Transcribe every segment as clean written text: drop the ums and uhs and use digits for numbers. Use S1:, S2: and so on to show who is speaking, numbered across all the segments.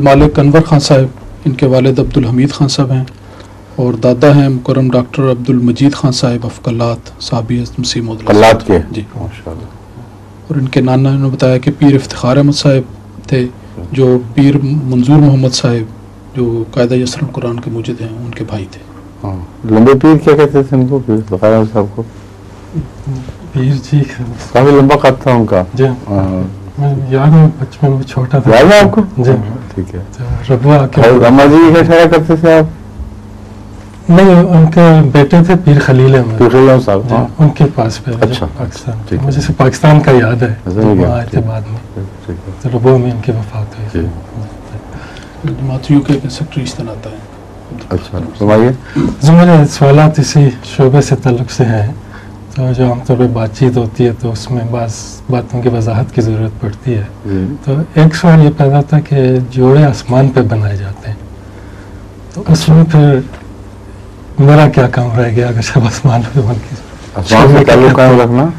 S1: मालिक अनवर खान साहब, इनके वालिद अब्दुल हमीद खान साहब हैं, और दादा हैं मुकर्रम डॉक्टर अब्दुल मजीद खान साहब अफ़कलात साहबी मसीह मौद
S2: कल्लात के
S1: जी
S2: माशाअल्लाह।
S1: और इनके नाना ने बताया कि पीर इफ्तिखार अहमद साहब थे, जो पीर मंजूर मोहम्मद साहब जो कायदा यसरुल कुरान के मुजिद हैं, उनके भाई थे।
S2: हाँ, लंबे पीर क्या कहते थे उनको, पीर इफ्तिखार अहमद साहब को?
S3: पीर जी
S2: काफी लंबा कद था उनका
S3: जी। याद है बचपन में छोटा था।
S2: याद है आपको?
S3: जी
S2: ठीक है।
S3: रबुआ
S2: अम्मा जी क्या ठहरा करते थे आप?
S3: नहीं, उनके बेटे थे पीर खलील अहमद,
S2: पीर खलील साहब, हाँ
S3: उनके पास पे
S2: अच्छा
S3: पाकिस्तान। मुझे सिर्फ पाकिस्तान का याद है, आए थे बाद में, तो रबुआ में इनकी वफात हुई।
S1: जमात यूके के सेक्रेटरी तैनात हैं।
S2: अच्छा, सुनाइए।
S3: जो मेरे सवालात इसी शोबे से ताल्लुक़ से हैं, तो जो आमतौर पर बातचीत होती है तो उसमें बाज़ बातों की वजाहत की ज़रूरत पड़ती है। तो एक सवाल ये पैदा था कि जोड़े आसमान पे बनाए जाते हैं, तो उसमें फिर मेरा क्या काम रह गया अगर सब आसमान पे बन के
S2: आसमान से ताल्लुक़ कायम रखना,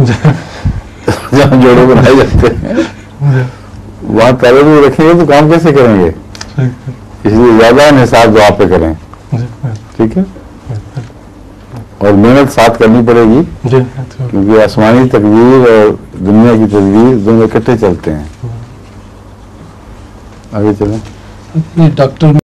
S2: जहाँ जोड़े बनाए जाते हैं वहाँ ताल्लुक़ भी रखेंगे तो काम कैसे करेंगे? इसलिए ज़्यादा हिसाब जो आप पे करें, ठीक है, और मेहनत साथ करनी पड़ेगी, क्योंकि आसमानी तकदीर और दुनिया की तकदीर दोनों इकट्ठे चलते हैं। आगे चलें।
S1: डॉक्टर